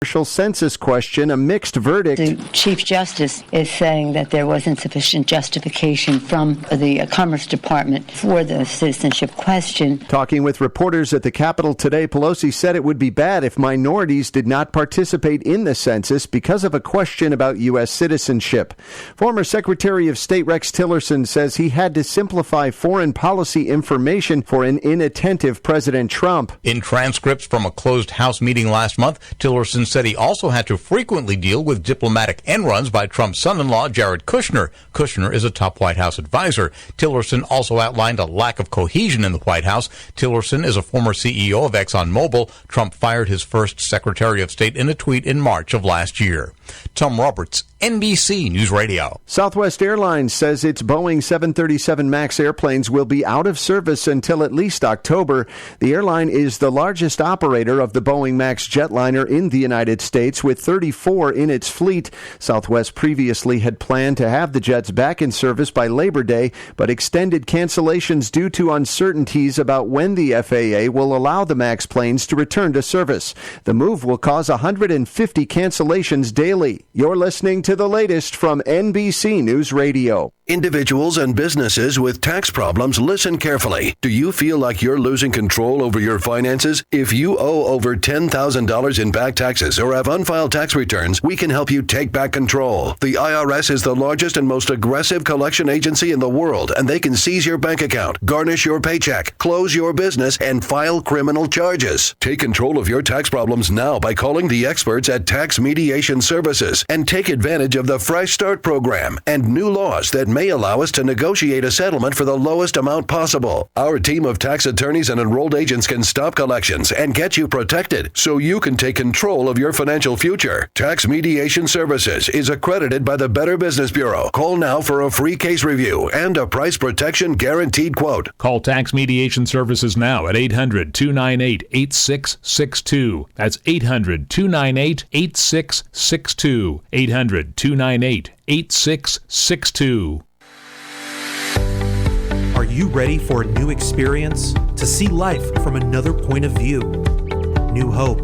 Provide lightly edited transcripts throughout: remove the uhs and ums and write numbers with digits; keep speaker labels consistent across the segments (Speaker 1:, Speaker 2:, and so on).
Speaker 1: census question, a mixed verdict.
Speaker 2: The Chief Justice is saying that there wasn't sufficient justification from the Commerce Department for the citizenship question.
Speaker 1: Talking with reporters at the Capitol today, Pelosi said it would be bad if minorities did not participate in the census because of a question about U.S. citizenship. Former Secretary of State Rex Tillerson says he had to simplify foreign policy information for an inattentive President Trump.
Speaker 3: In transcripts from a closed House meeting last month, Tillerson said he also had to frequently deal with diplomatic end-runs by Trump's son-in-law, Jared Kushner. Kushner is a top White House advisor. Tillerson also outlined a lack of cohesion in the White House. Tillerson is a former CEO of ExxonMobil. Trump fired his first Secretary of State in a tweet in March of last year. Tom Roberts, NBC News Radio.
Speaker 1: Southwest Airlines says its Boeing 737 MAX airplanes will be out of service until at least October. The airline is the largest operator of the Boeing MAX jetliner in the United States, with 34 in its fleet. Southwest previously had planned to have the jets back in service by Labor Day, but extended cancellations due to uncertainties about when the FAA will allow the MAX planes to return to service. The move will cause 150 cancellations daily. You're listening to the latest from NBC News Radio.
Speaker 4: Individuals and businesses with tax problems, listen carefully. Do you feel like you're losing control over your finances? If you owe over $10,000 in back taxes or have unfiled tax returns, we can help you take back control. The IRS is the largest and most aggressive collection agency in the world, and they can seize your bank account, garnish your paycheck, close your business, and file criminal charges. Take control of your tax problems now by calling the experts at Tax Mediation Services and take advantage of the Fresh Start program and new laws that may allow us to negotiate a settlement for the lowest amount possible. Our team of tax attorneys and enrolled agents can stop collections and get you protected so you can take control of your financial future. Tax Mediation Services is accredited by the Better Business Bureau. Call now for a free case review and a price protection guaranteed quote.
Speaker 5: Call Tax Mediation Services now at 800-298-8662. That's 800-298-8662. 800-298-8662.
Speaker 6: Are you ready for a new experience? To see life from another point of view? New hope,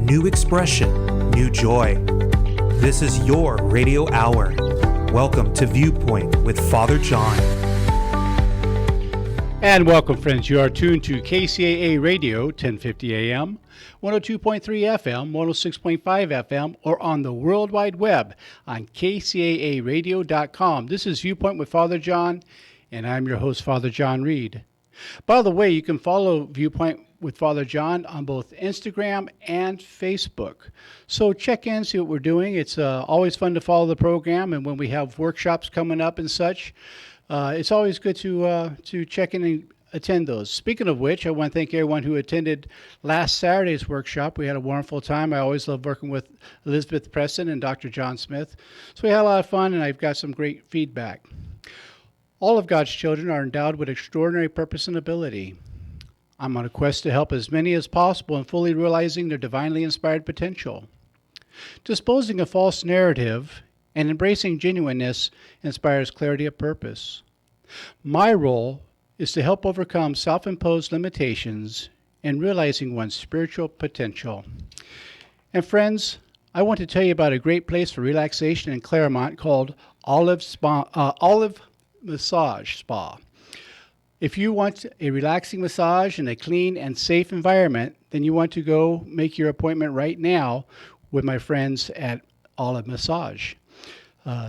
Speaker 6: new expression, new joy. This is your radio hour. Welcome to Viewpoint with Father John.
Speaker 7: And welcome, friends. You are tuned to KCAA Radio, 1050 AM, 102.3 FM, 106.5 FM, or on the World Wide Web on kcaaradio.com. This is Viewpoint with Father John, and I'm your host, Father John Reid. By the way, you can follow Viewpoint with Father John on both Instagram and Facebook. So check in, see what we're doing. It's always fun to follow the program, and when we have workshops coming up and such, it's always good to check in and attend those. Speaking of which, I want to thank everyone who attended last Saturday's workshop. We had a wonderful time. I always love working with Elizabeth Preston and Dr. John Smith. So we had a lot of fun, and I've got some great feedback. All of God's children are endowed with extraordinary purpose and ability. I'm on a quest to help as many as possible in fully realizing their divinely inspired potential. Disposing of false narrative and embracing genuineness inspires clarity of purpose. My role is to help overcome self-imposed limitations and realizing one's spiritual potential. And friends, I want to tell you about a great place for relaxation in Claremont called Olive Massage Spa. If you want a relaxing massage in a clean and safe environment, then you want to go make your appointment right now with my friends at Olive Massage.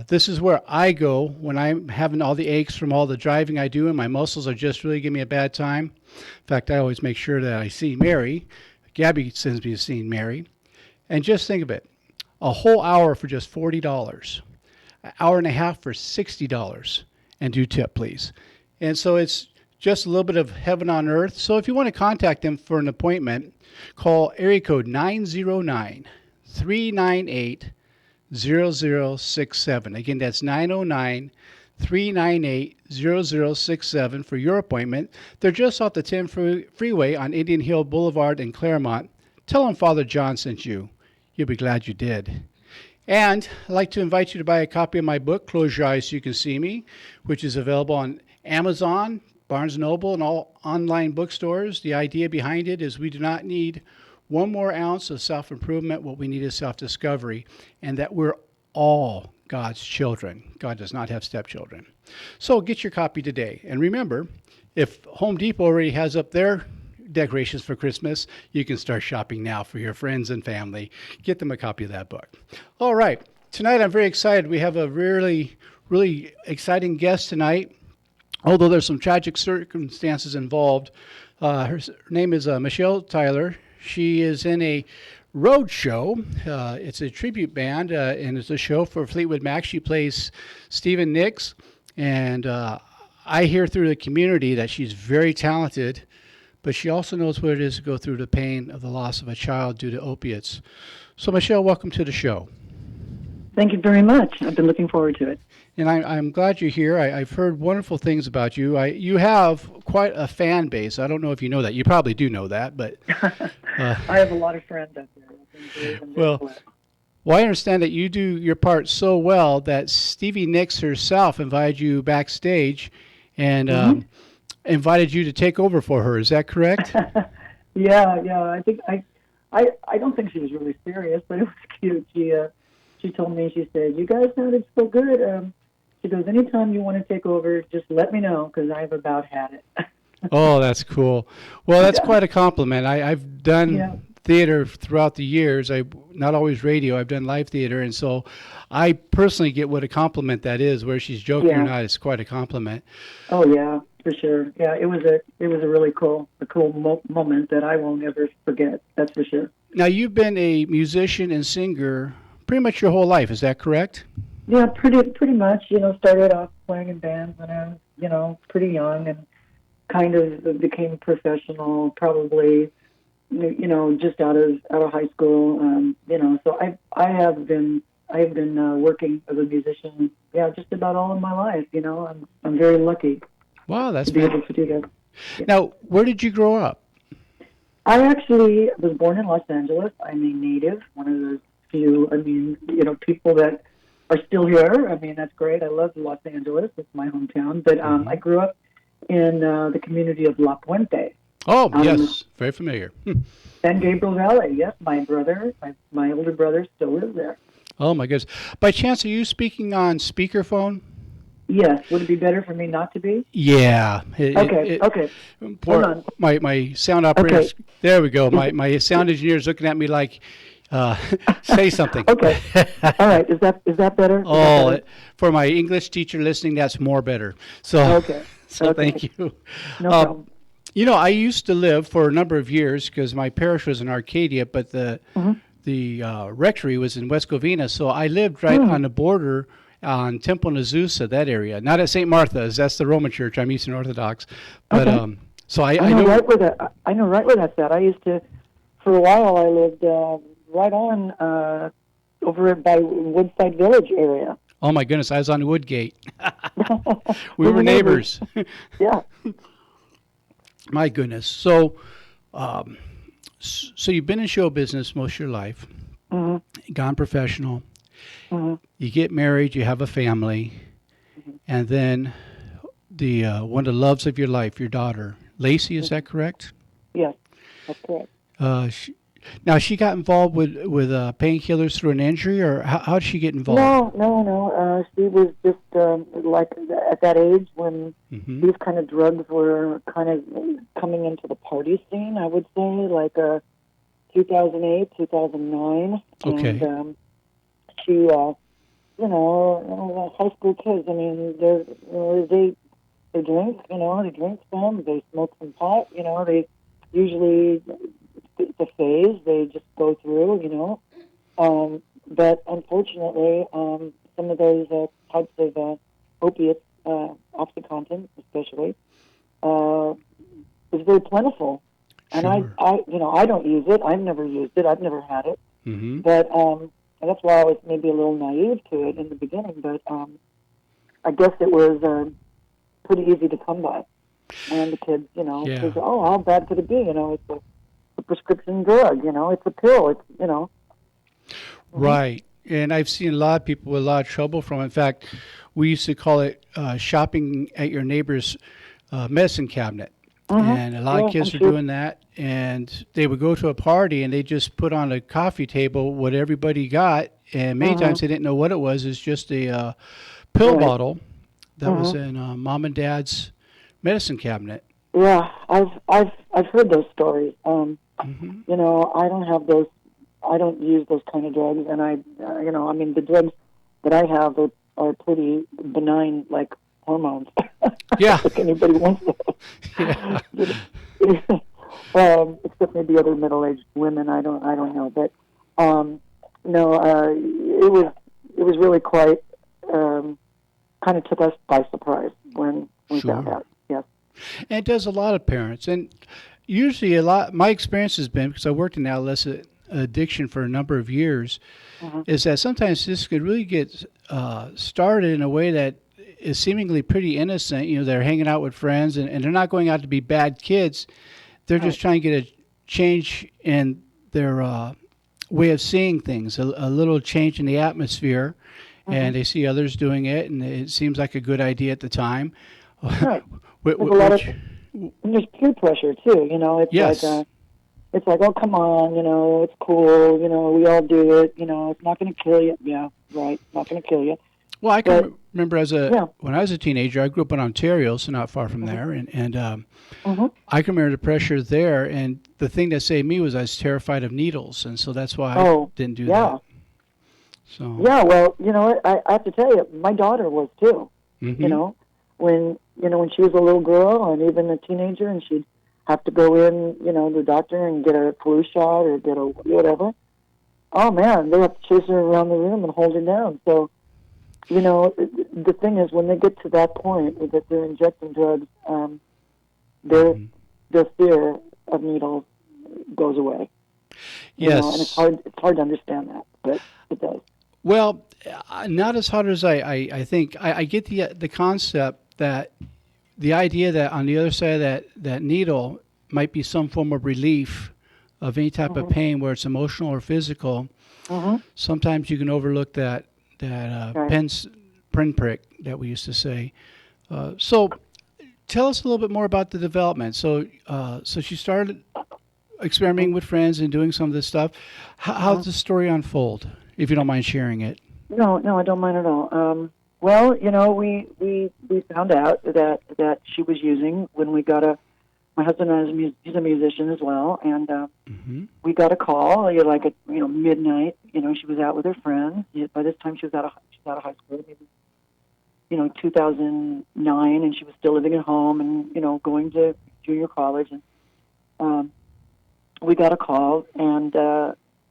Speaker 7: This is where I go when I'm having all the aches from all the driving I do and my muscles are just really giving me a bad time. In fact, I always make sure that I see Mary. Gabby sends me to see Mary. And just think of it, a whole hour for just $40, an hour and a half for $60, and do tip, please. And so it's just a little bit of heaven on earth. So if you want to contact them for an appointment, call area code 909-398-0067. Again, that's 909-398-0067 for your appointment. They're just off the 10 freeway on Indian Hill Boulevard in Claremont. Tell them Father John sent you. You'll be glad you did. And I'd like to invite you to buy a copy of my book, Close Your Eyes So You Can See Me, which is available on Amazon, Barnes & Noble, and all online bookstores. The idea behind it is we do not need one more ounce of self-improvement. What we need is self-discovery, and that we're all God's children. God does not have stepchildren. So get your copy today. And remember, if Home Depot already has up their decorations for Christmas, you can start shopping now for your friends and family. Get them a copy of that book. All right. Tonight, I'm very excited. We have a really, really exciting guest tonight. Although there's some tragic circumstances involved. Her name is Michelle Tyler. She is in a road show. It's a tribute band, and it's a show for Fleetwood Mac. She plays Stephen Nicks, and I hear through the community that she's very talented, but she also knows what it is to go through the pain of the loss of a child due to opiates. So, Michelle, welcome to the show.
Speaker 8: Thank you very much. I've been looking forward to it.
Speaker 7: And I'm glad you're here. I've heard wonderful things about you. You have quite a fan base. I don't know if you know that. You probably do know that, but
Speaker 8: I have a lot of friends out there.
Speaker 7: Well, I understand that you do your part so well that Stevie Nicks herself invited you backstage and invited you to take over for her. Is that correct?
Speaker 8: Yeah. I think I don't think she was really serious, but it was cute. She told me, she said, "You guys sounded so good." She goes, "Anytime you want to take over, just let me know, because I've about had it."
Speaker 7: Oh, that's cool. Well, that's quite a compliment. I've done theater throughout the years. Not always radio. I've done live theater, and so I personally get what a compliment that is. Where she's joking or not, it's quite a compliment.
Speaker 8: Oh yeah, for sure. Yeah, it was a really cool moment that I won't ever forget. That's for sure.
Speaker 7: Now, you've been a musician and singer pretty much your whole life. Is that correct?
Speaker 8: Yeah, pretty much. Started off playing in bands when I was, pretty young, and kind of became professional probably, just out of high school. So I have been working as a musician, just about all of my life. I'm very lucky.
Speaker 7: Wow, that's
Speaker 8: to be able to do that. Yeah.
Speaker 7: Now, where did you grow up?
Speaker 8: I actually was born in Los Angeles. I'm a native, one of those few, people that are still here. I mean, that's great. I love Los Angeles. It's my hometown. But I grew up in the community of La Puente.
Speaker 7: Oh, yes. Very familiar.
Speaker 8: San Gabriel Valley. Yes, my older brother still lives there.
Speaker 7: Oh, my goodness. By chance, are you speaking on speakerphone?
Speaker 8: Yes. Would it be better for me not to be?
Speaker 7: Yeah.
Speaker 8: Okay. Hold on.
Speaker 7: My sound operator.
Speaker 8: Okay.
Speaker 7: There we go. My sound engineer is looking at me like, say something.
Speaker 8: Okay. All right. Is that better?
Speaker 7: For my English teacher listening, that's more better. So,
Speaker 8: okay.
Speaker 7: So thank you.
Speaker 8: No problem.
Speaker 7: I used to live for a number of years because my parish was in Arcadia, but the rectory was in West Covina, so I lived right on the border on Temple and Azusa, that area. Not at St. Martha's. That's the Roman Church. I'm Eastern Orthodox. But so I know
Speaker 8: right where that. I know right where that's at. I used to, for a while, I lived right on over by Woodside Village area.
Speaker 7: Oh my goodness, I was on Woodgate. We were neighbors.
Speaker 8: Yeah.
Speaker 7: My goodness. So, so you've been in show business most of your life, gone professional. You get married, you have a family, and then one of the loves of your life, your daughter, Lacey. Is that correct?
Speaker 8: Yes, that's correct.
Speaker 7: Now, she got involved with painkillers through an injury, or how did she get involved?
Speaker 8: No. She was just like at that age when these kind of drugs were kind of coming into the party scene, I would say, like 2008, 2009.
Speaker 7: Okay.
Speaker 8: And she, high school kids, I mean, they drink, they drink some, they smoke some pot, they usually... the phase they just go through, but unfortunately, some of those types of opiates, OxyContin especially, is very plentiful. And
Speaker 7: sure.
Speaker 8: I don't use it. I've never used it. I've never had it. But that's why I was maybe a little naive to it in the beginning. But I guess it was pretty easy to come by. And the kids, says, "Oh, how bad could it be? It's a prescription drug, it's a pill, it's.
Speaker 7: Right. And I've seen a lot of people with a lot of trouble from it. In fact, we used to call it shopping at your neighbor's medicine cabinet. And a lot of kids
Speaker 8: I'm
Speaker 7: are
Speaker 8: sure.
Speaker 7: doing that. And they would go to a party and they just put on a coffee table what everybody got. And many times they didn't know what it was. It's just a pill
Speaker 8: Right.
Speaker 7: bottle that was in mom and dad's medicine cabinet.
Speaker 8: Yeah, I've heard those stories. You know, I don't have those. I don't use those kind of drugs, and you know, I mean, the drugs that I have are pretty benign, like hormones.
Speaker 7: Yeah.
Speaker 8: If anybody wants those. Except maybe other middle-aged women. I don't know, but no, it was really quite kind of took us by surprise when we
Speaker 7: Sure.
Speaker 8: found out. Yes.
Speaker 7: And it does a lot of parents. And usually my experience has been, because I worked in adolescent addiction for a number of years, is that sometimes this could really get started in a way that is seemingly pretty innocent. You know, they're hanging out with friends and they're not going out to be bad kids. They're just trying to get a change in their way of seeing things, a little change in the atmosphere. And they see others doing it, and it seems like a good idea at the time.
Speaker 8: Right. There's a lot of, and there's peer pressure too. You know, it's
Speaker 7: Yes.
Speaker 8: it's like, oh, come on, you know, it's cool, you know, we all do it, you know, it's not going to kill you. Yeah, right, not going to kill you.
Speaker 7: Well, I can
Speaker 8: But-
Speaker 7: remember when I was a teenager, I grew up in Ontario, so not far from there, and I can remember the pressure there. And the thing that saved me was I was terrified of needles, and so that's why I didn't do that. So
Speaker 8: Yeah, well, you know, I have to tell you, my daughter was too. You know, when she was a little girl and even a teenager, and she'd have to go in, you know, to the doctor and get a flu shot or get a whatever. Oh man, they have to chase her around the room and hold her down. So, you know, the thing is, when they get to that point that they're injecting drugs, their fear of needles goes away. You
Speaker 7: yes,
Speaker 8: know, and it's hard to understand that, but it does.
Speaker 7: well, not as hard as I think. I get the concept that the idea that on the other side of that needle might be some form of relief of any type of pain, where it's emotional or physical. Sometimes you can overlook that pinprick that we used to say. So tell us a little bit more about the development. So she started experimenting with friends and doing some of this stuff. How did the story unfold, if you don't mind sharing it?
Speaker 8: No, I don't mind at all. Well, you know, we found out that she was using when we got my husband he's a musician as well, and we got a call like at midnight. You know, she was out with her friends. By this time, she was out of high school, maybe 2009, and she was still living at home and going to junior college. And we got a call and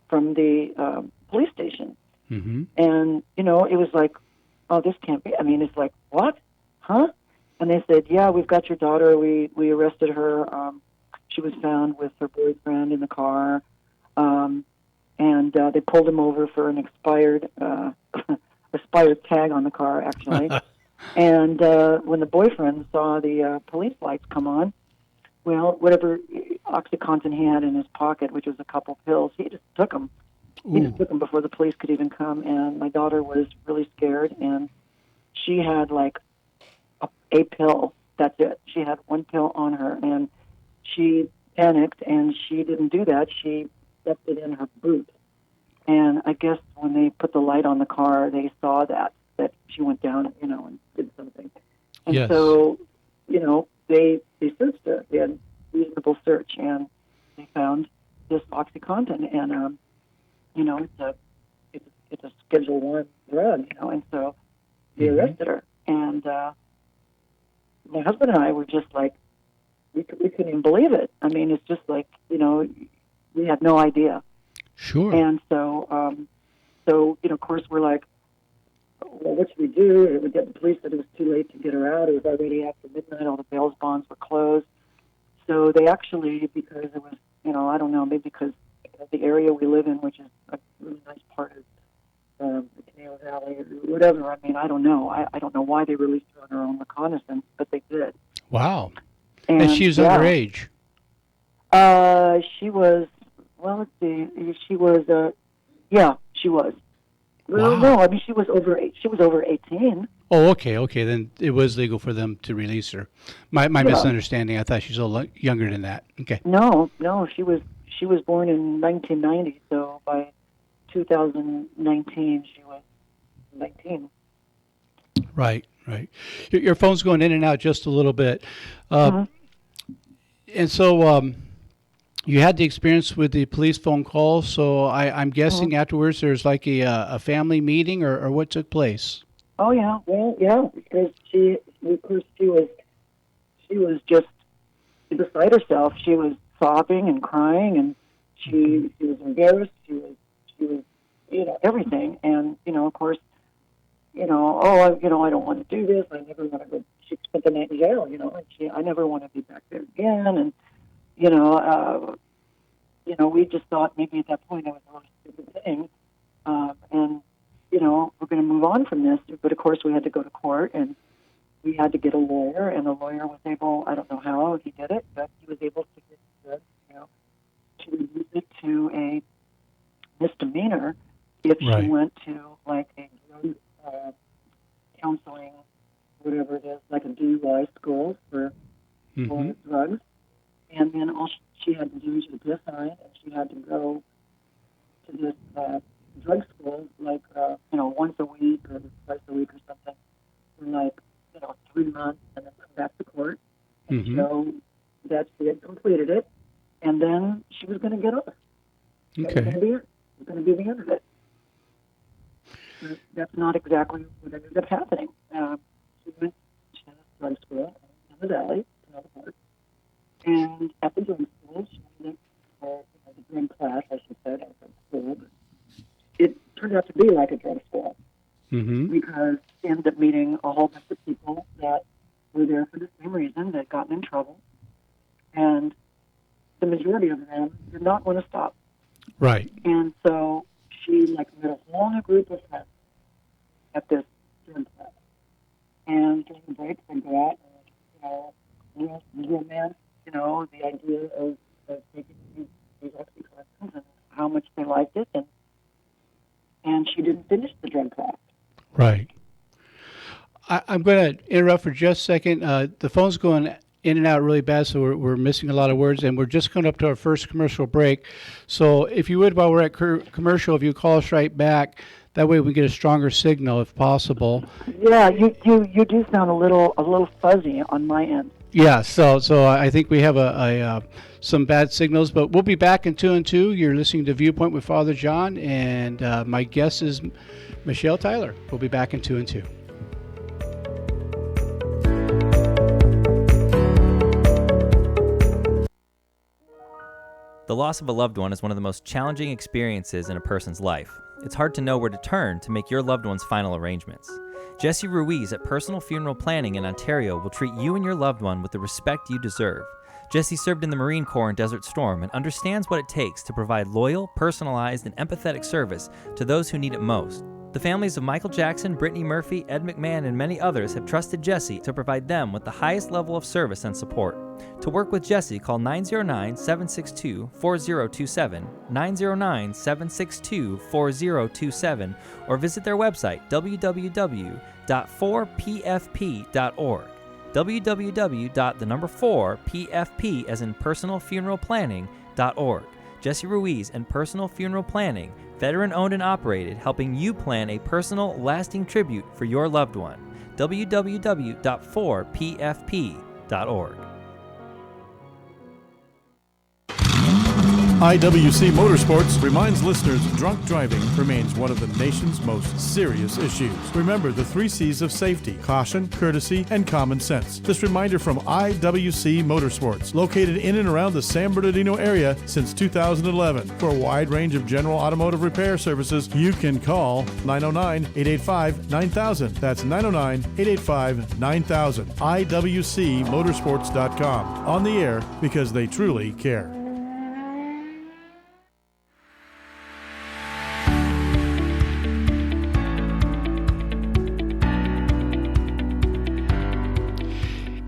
Speaker 8: from the police station, and it was like, oh, this can't be. I mean, it's like, what? Huh? And they said, yeah, we've got your daughter. We arrested her. She was found with her boyfriend in the car. And they pulled him over for an expired tag on the car, actually. And when the boyfriend saw the police lights come on, well, whatever OxyContin he had in his pocket, which was a couple pills, he just took them. He just took them before the police could even come. And my daughter was really scared, and she had like a pill. That's it. She had one pill on her, and she panicked, and she didn't do that. She stuffed it in her boot. And I guess when they put the light on the car, they saw that she went down, and did something. And so, they searched her. They had a reasonable search, and they found this OxyContin, and it's a Schedule 1 drug, and so they arrested her. And my husband and I were just like, we couldn't even believe it. I mean, it's just like, we had no idea.
Speaker 7: Sure.
Speaker 8: And so, of course, we're like, well, what should we do? We get the police said it was too late to get her out. It was already after midnight. All the bail bonds were closed. So they actually, because it was, I don't know, maybe because of the area we live in, which is a really nice part of the Canal Valley or whatever. I mean, I don't know. I don't know why they released her on her own reconnaissance, but they did.
Speaker 7: Wow. And she was underage.
Speaker 8: She was, well, let's see. She was, she was. Well,
Speaker 7: Wow.
Speaker 8: no, I mean, she was over 18.
Speaker 7: Oh, okay. Then it was legal for them to release her. My misunderstanding. I thought she was a little younger than that. Okay.
Speaker 8: No, she was born in 1990, so by 2019 she was 19.
Speaker 7: Right. Your phone's going in and out just a little bit. And so you had the experience with the police phone call, so I'm guessing afterwards there's like a family meeting or what took place?
Speaker 8: Oh, yeah. Well, yeah, because she was just beside herself. She was sobbing and crying, and she was embarrassed. She was everything. And, of course, I don't want to do this. I never want to go. She spent the night in jail, and I never want to be back there again. And, we just thought maybe at that point it was a really stupid thing. And, we're going to move on from this. But, of course, we had to go to court, and we had to get a lawyer, and the lawyer was able, I don't know how he did it, but he was able to get to reduce it to a misdemeanor if she went to, like, a drug counseling, whatever it is, like a DUI school for drugs. And then all she had to do was get assigned, and she had to go to this drug school, like, once a week or twice a week or something, for like, 3 months, and then come back to court and show that she had completed it, and then she was going to get off. That was going to be it. It was going to be the end of it. But that's not exactly what ended up happening. She went to drug school in the Valley, another part, and at the drug school, she went for the drug class, I should say, at drug school. But it turned out to be like a drug school. Because she ended up meeting a whole bunch of people that were there for the same reason, that had gotten in trouble. And the majority of them did not want to stop.
Speaker 7: Right.
Speaker 8: And so she met a whole new group of friends at this drug class. And during the break, they'd go out and, romance, the idea of taking these oxycontins and how much they liked it. And she didn't finish the drug class.
Speaker 7: Right. I'm going to interrupt for just a second. The phone's going in and out really bad, so we're missing a lot of words, and we're just coming up to our first commercial break. So if you would, while we're at commercial, if you call us right back, that way we get a stronger signal if possible.
Speaker 8: Yeah, you do sound a little fuzzy on my end.
Speaker 7: Yeah, so I think we have some bad signals, but we'll be back in 2 and 2. You're listening to Viewpoint with Father John, and my guest is Michelle Tyler. We'll be back in 2 and 2.
Speaker 9: The loss of a loved one is one of the most challenging experiences in a person's life. It's hard to know where to turn to make your loved one's final arrangements. Jesse Ruiz at Personal Funeral Planning in Ontario will treat you and your loved one with the respect you deserve. Jesse served in the Marine Corps in Desert Storm and understands what it takes to provide loyal, personalized, and empathetic service to those who need it most. The families of Michael Jackson, Brittany Murphy, Ed McMahon, and many others have trusted Jesse to provide them with the highest level of service and support. To work with Jesse, call 909-762-4027, 909-762-4027, or visit their website, www.4pfp.org. www.4pfp as in personalfuneralplanning.org. Jesse Ruiz and Personal Funeral Planning, veteran-owned and operated, helping you plan a personal, lasting tribute for your loved one. www.4pfp.org.
Speaker 10: IWC Motorsports reminds listeners drunk driving remains one of the nation's most serious issues. Remember the 3 C's of safety: caution, courtesy, and common sense. This reminder from IWC Motorsports, located in and around the San Bernardino area since 2011. For a wide range of general automotive repair services, you can call 909-885-9000. That's 909-885-9000. IWCmotorsports.com. On the air because they truly care.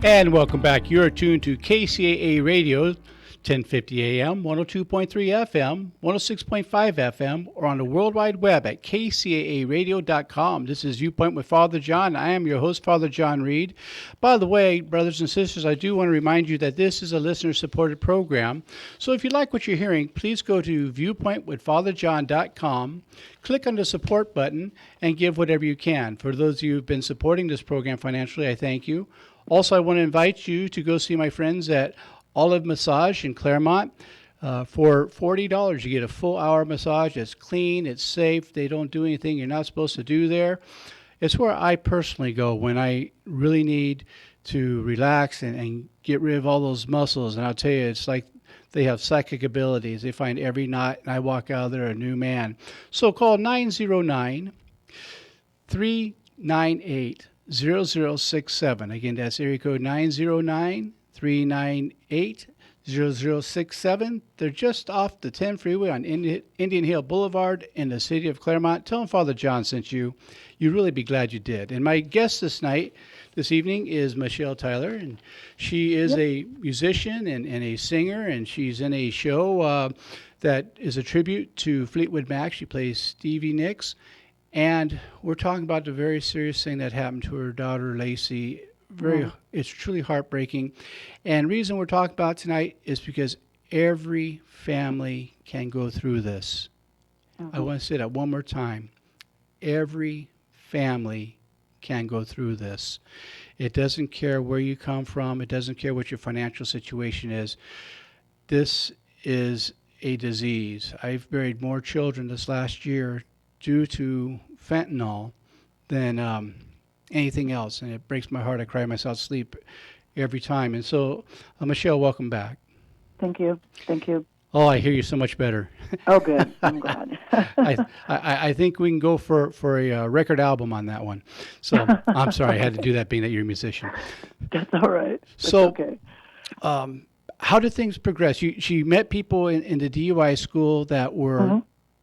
Speaker 7: And welcome back. You're tuned to KCAA Radio, 1050 AM, 102.3 FM, 106.5 FM, or on the World Wide Web at KCAAradio.com. This is Viewpoint with Father John. I am your host, Father John Reid. By the way, brothers and sisters, I do want to remind you that this is a listener-supported program. So if you like what you're hearing, please go to viewpointwithfatherjohn.com, click on the support button, and give whatever you can. For those of you who've been supporting this program financially, I thank you. Also, I want to invite you to go see my friends at Olive Massage in Claremont. For $40, you get a full hour massage. It's clean, it's safe. They don't do anything you're not supposed to do there. It's where I personally go when I really need to relax and get rid of all those muscles. And I'll tell you, it's like they have psychic abilities. They find every knot, and I walk out of there a new man. So call 909-398-0067. Again, that's area code 909-398-0067. They're just off the 10 freeway on Indian Hill Boulevard in the city of Claremont. Tell them Father John sent you. You'll really be glad you did. And my guest this evening is Michelle Tyler, and she is a musician and a singer, and she's in a show that is a tribute to Fleetwood Mac. She plays Stevie Nicks, and we're talking about the very serious thing that happened to her daughter, Lacey. It's truly heartbreaking. And the reason we're talking about tonight is because every family can go through this. I want to say that one more time. Every family can go through this. It doesn't care where you come from. It doesn't care what your financial situation is. This is a disease. I've buried more children this last year due to fentanyl than anything else, and it breaks my heart. I cry myself to sleep every time. And so, Michelle, welcome back.
Speaker 8: Thank you.
Speaker 7: Oh, I hear you so much better.
Speaker 8: Oh, good. I'm glad.
Speaker 7: I think we can go for a record album on that one. So I'm sorry I had to do that, being that you're a musician.
Speaker 8: That's all right. That's
Speaker 7: so,
Speaker 8: okay.
Speaker 7: How did things progress? She met people in the DUI school that were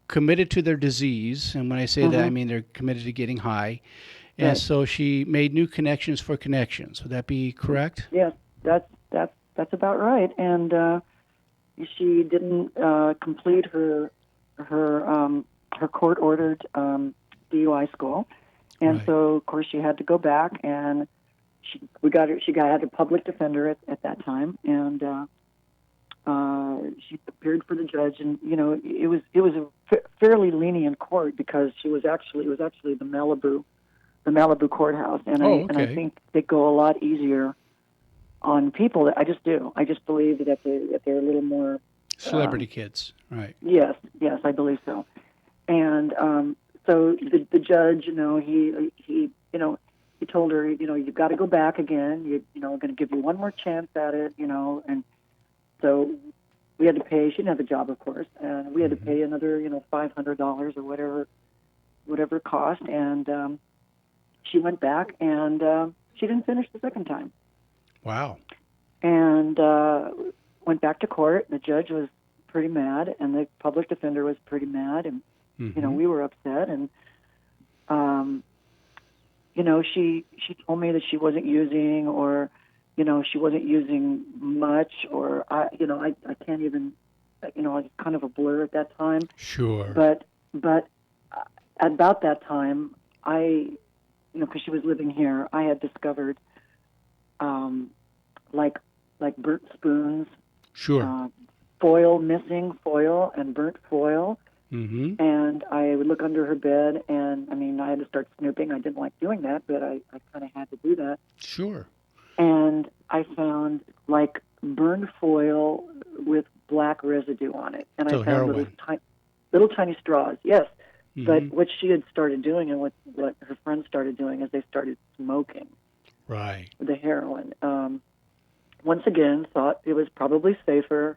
Speaker 7: committed to their disease, and when I say that, I mean they're committed to getting high. And so she made new connections for connections. Would that be correct?
Speaker 8: Yes, that's about right. And she didn't complete her court-ordered DUI school, and so of course she had to go back. And she had a public defender at that time, and she appeared for the judge. And it was a fairly lenient court because it was actually the Malibu courthouse, and I think they go a lot easier on people. That I just believe that they're a little more
Speaker 7: celebrity kids, right?
Speaker 8: Yes, I believe so. And so the judge, he told her, you've got to go back again. We're going to give you one more chance at it, and so we had to pay. She didn't have a job, of course, and we had to pay another, $500 or whatever it cost, and she went back, and she didn't finish the second time.
Speaker 7: Wow.
Speaker 8: And went back to court. The judge was pretty mad, and the public defender was pretty mad, and we were upset. And she told me that she wasn't using, or she wasn't using much, or I can't even, it's kind of a blur at that time.
Speaker 7: Sure.
Speaker 8: But at about that time, because she was living here, I had discovered like burnt spoons,
Speaker 7: sure,
Speaker 8: missing foil and burnt foil. And I would look under her bed, and I had to start snooping. I didn't like doing that, but I kind of had to do that.
Speaker 7: Sure.
Speaker 8: And I found like burned foil with black residue on it, and I found little tiny straws. Yes. But what she had started doing, and what her friends started doing, is they started smoking.
Speaker 7: Right.
Speaker 8: The heroin. Once again, thought it was probably safer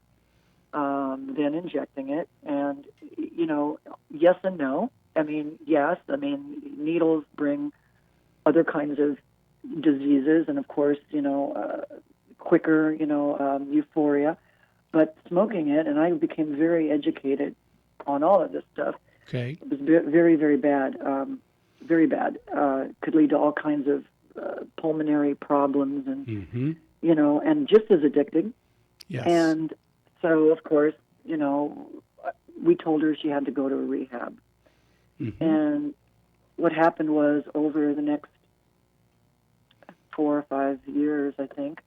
Speaker 8: than injecting it. And, yes and no. Yes. Needles bring other kinds of diseases, and of course, quicker, euphoria. But smoking it, and I became very educated on all of this stuff.
Speaker 7: Okay.
Speaker 8: It was very, very bad. Very bad. Could lead to all kinds of pulmonary problems, and and just as addicting.
Speaker 7: Yes.
Speaker 8: And so, of course, we told her she had to go to a rehab.
Speaker 7: Mm-hmm.
Speaker 8: And what happened was, over the next 4 or 5 years, I think,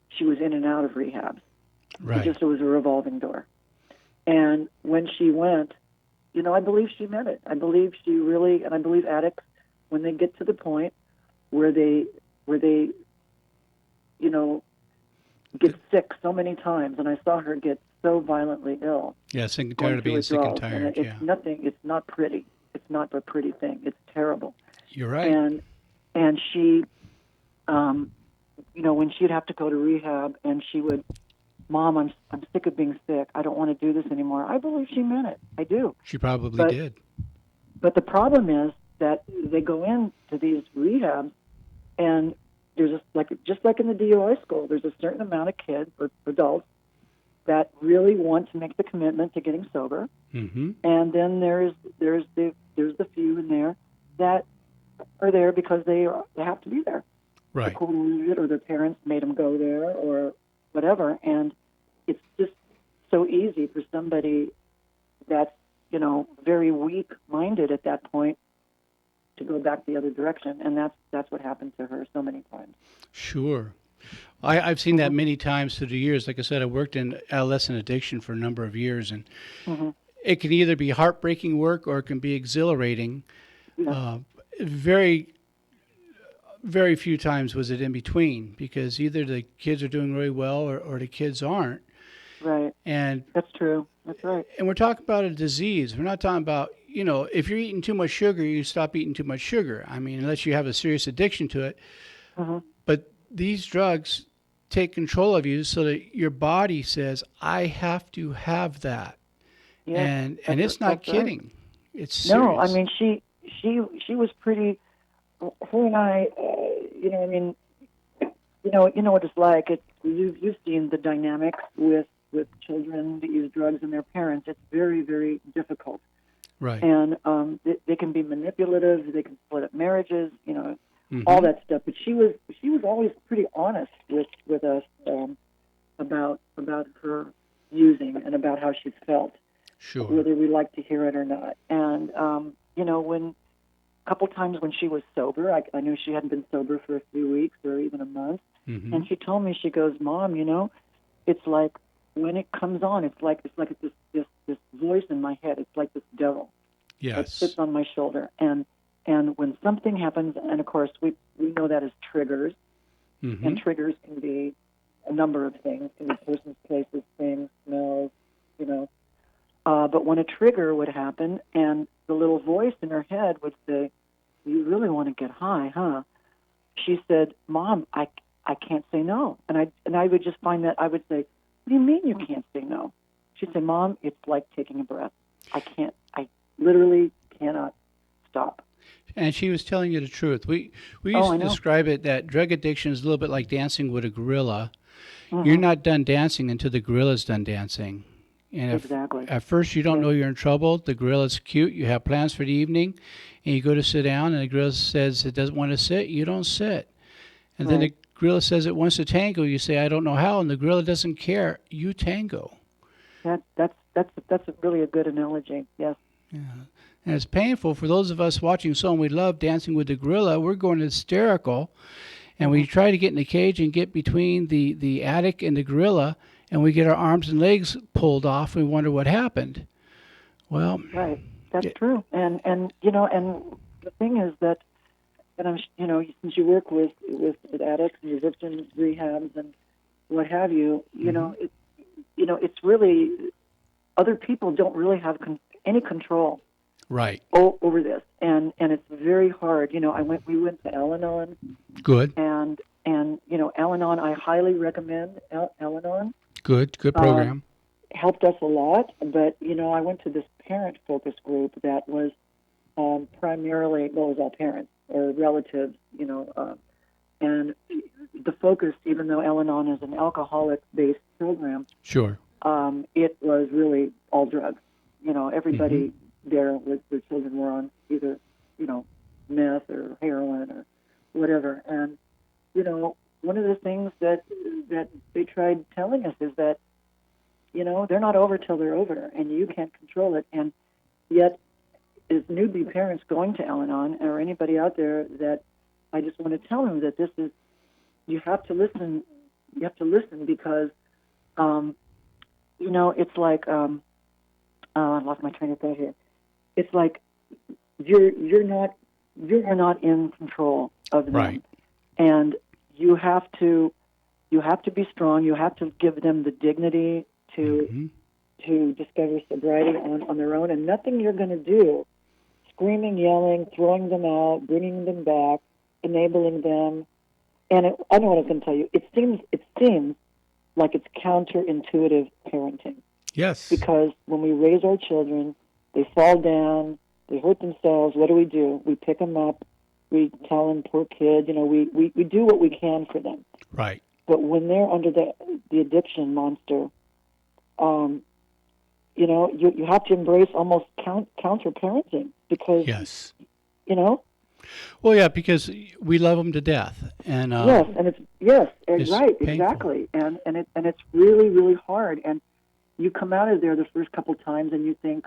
Speaker 8: she was in and out of rehabs.
Speaker 7: Right.
Speaker 8: It was a revolving door. And when she went, I believe she meant it. I believe she really, and I believe addicts, when they get to the point where they get sick so many times, and I saw her get so violently ill.
Speaker 7: Yeah, sick and tired of being sick and tired.
Speaker 8: It's nothing. It's not pretty. It's not a pretty thing. It's terrible.
Speaker 7: You're right.
Speaker 8: And she, when she'd have to go to rehab, and she would, Mom, I'm sick of being sick. I don't want to do this anymore. I believe she meant it. I do.
Speaker 7: She probably did.
Speaker 8: But the problem is that they go into these rehabs, and there's just like in the DOI school, there's a certain amount of kids or adults that really want to make the commitment to getting sober,
Speaker 7: mm-hmm.
Speaker 8: and then there's the few in there that are there because they have to be there,
Speaker 7: right?
Speaker 8: Or their parents made them go there, or whatever, and it's just so easy for somebody that's very weak-minded at that point to go back the other direction, and that's what happened to her so many times.
Speaker 7: Sure. I've seen that many times through the years. Like I said, I worked in adolescent addiction for a number of years, and
Speaker 8: mm-hmm.
Speaker 7: it can either be heartbreaking work or it can be exhilarating.
Speaker 8: Yeah.
Speaker 7: Very, very few times was it in between, because either the kids are doing really well or the kids aren't.
Speaker 8: Right.
Speaker 7: And
Speaker 8: that's true. That's right.
Speaker 7: And we're talking about a disease. We're not talking about, if you're eating too much sugar, you stop eating too much sugar. I mean, unless you have a serious addiction to it.
Speaker 8: Mm-hmm.
Speaker 7: But these drugs take control of you so that your body says, I have to have that.
Speaker 8: Yeah,
Speaker 7: and it's not kidding.
Speaker 8: Right.
Speaker 7: It's serious.
Speaker 8: No, I mean, she was pretty, her and I, you know what it's like. You've seen the dynamics with children that use drugs and their parents. It's very, very difficult.
Speaker 7: Right.
Speaker 8: And they can be manipulative. They can split up marriages.
Speaker 7: Mm-hmm.
Speaker 8: All that stuff. But she was always pretty honest with us about her using and about how she felt.
Speaker 7: Sure.
Speaker 8: Whether we like to hear it or not. And when a couple times when she was sober, I knew she hadn't been sober for a few weeks or even a month.
Speaker 7: Mm-hmm.
Speaker 8: And she told me, she goes, Mom, it's like when it comes on, it's like this voice in my head. It's like this devil that sits on my shoulder. And when something happens, and of course we know that as triggers,
Speaker 7: mm-hmm.
Speaker 8: and triggers can be a number of things, can be persons, places, things, smells, but when a trigger would happen, and the little voice in her head would say, "You really want to get high, huh?" She said, "Mom, I can't say no." And I would just find that I would say, "What do you mean you can't say no?" She'd say, "Mom, it's like taking a breath. I literally cannot stop."
Speaker 7: And she was telling you the truth. We used to describe it that drug addiction is a little bit like dancing with a gorilla.
Speaker 8: Mm-hmm.
Speaker 7: You're not done dancing until the gorilla's done dancing. And
Speaker 8: exactly.
Speaker 7: At first you don't know you're in trouble. The gorilla's cute. You have plans for the evening, and you go to sit down, and the gorilla says it doesn't want to sit. You don't sit. And then the gorilla says it wants to tango. You say, I don't know how, and the gorilla doesn't care. You tango.
Speaker 8: That's really a good analogy. Yes.
Speaker 7: Yeah. And it's painful for those of us watching someone we love dancing with the gorilla. We're going hysterical, and we try to get in the cage and get between the addict and the gorilla, and we get our arms and legs pulled off. And we wonder what happened. Well,
Speaker 8: right, that's true. And the thing is that, and since you work with addicts and you've worked in rehabs and what have you, it's really, other people don't really have any control.
Speaker 7: Right.
Speaker 8: Over this, and it's very hard. We went to Al-Anon.
Speaker 7: Good.
Speaker 8: And Al-Anon, I highly recommend Al-Anon.
Speaker 7: Good program.
Speaker 8: Helped us a lot, but I went to this parent focus group that was primarily, it was all parents or relatives, and the focus, even though Al-Anon is an alcoholic-based program,
Speaker 7: sure,
Speaker 8: it was really all drugs. Everybody there with their children were on either, meth or heroin or whatever. And, one of the things that they tried telling us is that they're not over till they're over, and you can't control it. And yet, as newbie parents going to Al-Anon, or anybody out there, that I just want to tell them that this is, you have to listen. You have to listen because, it's like, I lost my train of thought here. It's like you're not in control of them,
Speaker 7: right?
Speaker 8: And you have to be strong. You have to give them the dignity to discover sobriety on their own, and nothing you're going to do, screaming, yelling, throwing them out, bringing them back, enabling them. And I know what I was going to tell you. It seems like it's counterintuitive parenting.
Speaker 7: Yes.
Speaker 8: Because when we raise our children, they fall down, they hurt themselves. What do? We pick them up. We tell them, poor kid. We do what we can for them.
Speaker 7: Right.
Speaker 8: But when they're under the addiction monster, you have to embrace almost counter parenting because
Speaker 7: yes.
Speaker 8: Well,
Speaker 7: yeah, because we love them to death, and
Speaker 8: yes, and
Speaker 7: it's
Speaker 8: right,
Speaker 7: painful.
Speaker 8: exactly, and it's really, really hard. And you come out of there the first couple times, and you think,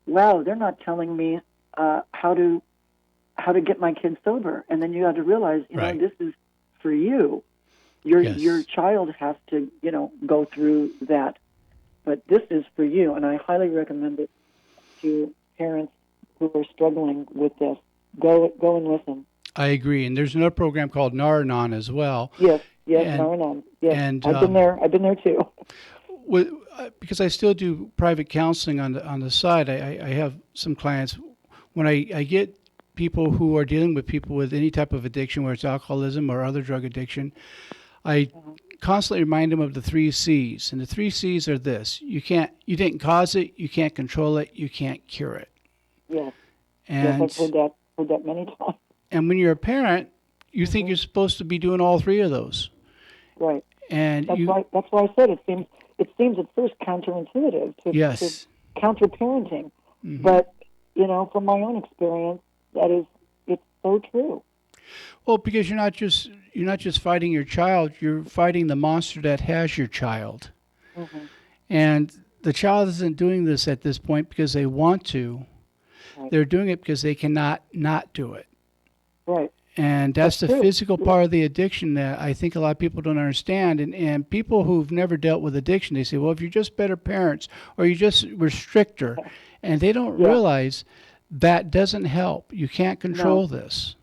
Speaker 8: "Wow, they're not telling me how to get my kid sober." And then you have to realize,
Speaker 7: right.
Speaker 8: This is for you. Your child has to, go through that, but this is for you. And I highly recommend it to parents who are struggling with this. Go and listen.
Speaker 7: I agree. And there's another program called Nar-Anon as well.
Speaker 8: Yes, Nar-Anon. Yes,
Speaker 7: and
Speaker 8: I've been there too.
Speaker 7: Because I still do private counseling on the side. I have some clients when I get people who are dealing with people with any type of addiction, whether it's alcoholism or other drug addiction. I constantly remind them of the 3 C's, and the 3 C's are this: you didn't cause it, you can't control it, you can't cure it.
Speaker 8: Yes.
Speaker 7: And
Speaker 8: I've heard that many times.
Speaker 7: And when you're a parent, you think you're supposed to be doing all 3 of those.
Speaker 8: Right.
Speaker 7: And
Speaker 8: that's why I said it seems at first counterintuitive to counter parenting. Mm-hmm. But, from my own experience, it's so true.
Speaker 7: Well, because you're not just fighting your child, you're fighting the monster that has your child. Mm-hmm. And the child isn't doing this at this point because they want to. Right. They're doing it because they cannot not do it.
Speaker 8: Right.
Speaker 7: And that's the physical part of the addiction that I think a lot of people don't understand. And people who've never dealt with addiction, they say, well, if you're just better parents or you just were stricter, and they don't realize that doesn't help. You can't control this.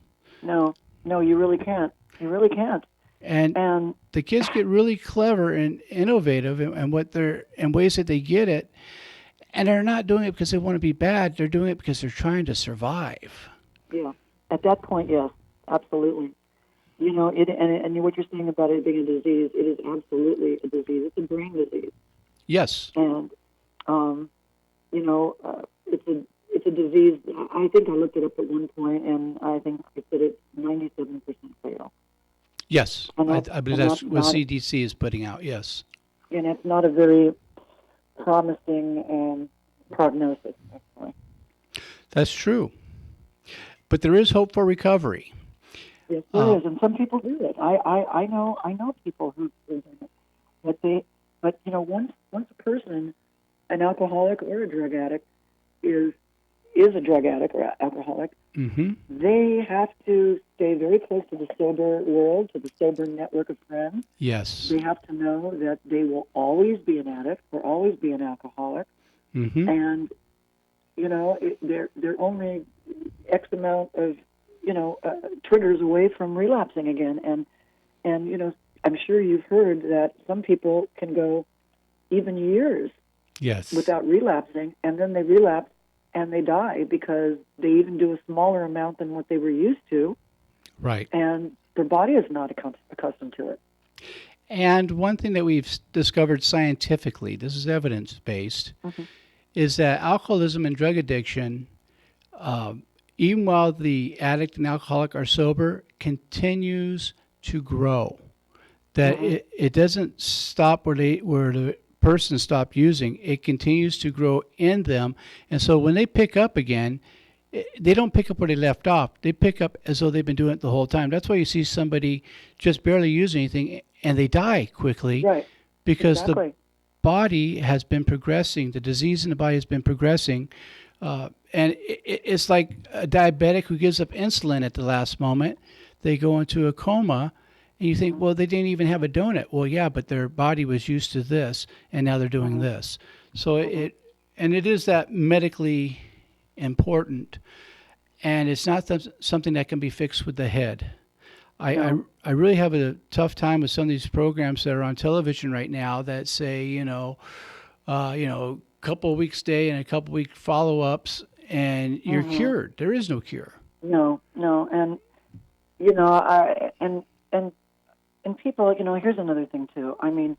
Speaker 8: No, you really can't. You really can't.
Speaker 7: And the kids get really clever and innovative in ways that they get it. And they're not doing it because they want to be bad. They're doing it because they're trying to survive.
Speaker 8: Yeah. At that point, yes, absolutely. And what you're saying about it being a disease, it is absolutely a disease. It's a brain disease.
Speaker 7: Yes.
Speaker 8: And, it's a disease. I think I looked it up at one point, and I think it said it's 97% fatal.
Speaker 7: Yes. I believe that's what CDC is putting out, yes.
Speaker 8: And it's not a very promising prognosis, actually.
Speaker 7: That's true. But there is hope for recovery.
Speaker 8: Yes, there is, and some people do it. I know people who do it. But once a person, an alcoholic or a drug addict, is a drug addict or alcoholic,
Speaker 7: mm-hmm.
Speaker 8: they have to stay very close to the sober world, to the sober network of friends.
Speaker 7: Yes.
Speaker 8: They have to know that they will always be an addict or always be an alcoholic.
Speaker 7: Mm-hmm.
Speaker 8: And, they're only X amount of, triggers away from relapsing again. And I'm sure you've heard that some people can go even years without relapsing, and then they relapse and they die because they even do a smaller amount than what they were used to.
Speaker 7: Right.
Speaker 8: And their body is not accustomed to it.
Speaker 7: And one thing that we've discovered scientifically, this is evidence-based, mm-hmm. is that alcoholism and drug addiction, even while the addict and alcoholic are sober, continues to grow. That mm-hmm. it doesn't stop where the person stopped using. It continues to grow in them. And so when they pick up again, they don't pick up where they left off. They pick up as though they've been doing it the whole time. That's why you see somebody just barely use anything and they die quickly.
Speaker 8: Right.
Speaker 7: Because
Speaker 8: exactly.
Speaker 7: body has been progressing. The disease in the body has been progressing. And it's like a diabetic who gives up insulin at the last moment. They go into a coma, and you think, well, they didn't even have a donut. Well, yeah, but their body was used to this, and now they're doing this. So it is that medically important, and it's not something that can be fixed with the head. I really have a tough time with some of these programs that are on television right now that say, couple of weeks stay and a couple week follow-ups, and you're cured. There is no cure.
Speaker 8: No, and and people, here's another thing too. I mean,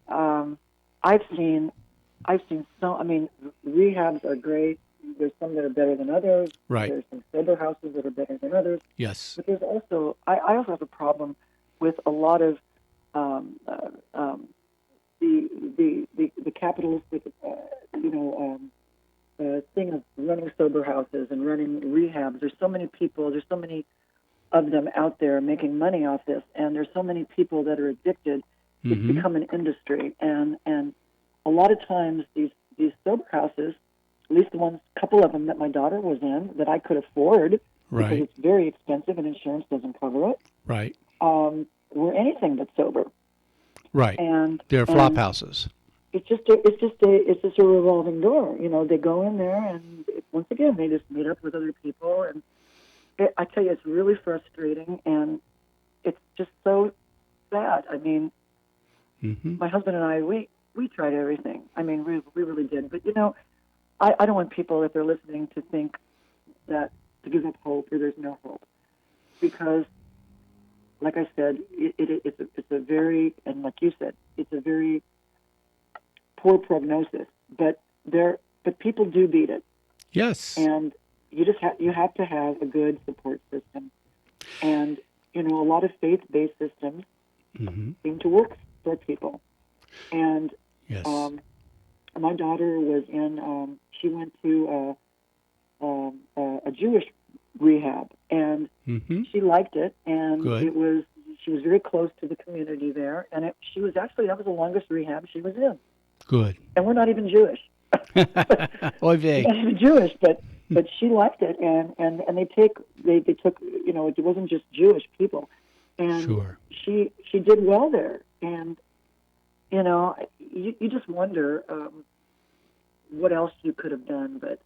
Speaker 8: I've seen so. I mean, rehabs are great. There's some that are better than others.
Speaker 7: Right.
Speaker 8: There's some sober houses that are better than others.
Speaker 7: Yes.
Speaker 8: But there's also, I also have a problem with a lot of the capitalistic, thing of running sober houses and running rehabs. There's so many people. There's so many of them out there making money off this, and there's so many people that are addicted. It's become an industry, and a lot of times these sober houses, at least the ones, couple of them that my daughter was in that I could afford, because it's very expensive and insurance doesn't cover it.
Speaker 7: Right.
Speaker 8: Were anything but sober.
Speaker 7: Right.
Speaker 8: And
Speaker 7: they're flop houses.
Speaker 8: It's just a revolving door. They go in there, and once again they just meet up with other people, and I tell you, it's really frustrating, and it's just so sad. I mean, my husband and I, we tried everything. I mean, we really did. But I don't want people, if they're listening, to think that to give up hope or there's no hope, because, like I said, it's a very, and like you said, it's a very poor prognosis. But people do beat it.
Speaker 7: Yes.
Speaker 8: And you have to have a good support system, and a lot of faith-based systems seem to work for people. And
Speaker 7: yes.
Speaker 8: My daughter was in. She went to a Jewish rehab, and she liked it. And
Speaker 7: Good.
Speaker 8: She was very close to the community there, and that was the longest rehab she was in.
Speaker 7: Good.
Speaker 8: And we're not even Jewish.
Speaker 7: Oy vey.
Speaker 8: We're not even Jewish, but she liked it, and they took it wasn't just Jewish people, and
Speaker 7: sure.
Speaker 8: She did well there, and you just wonder what else you could have done, but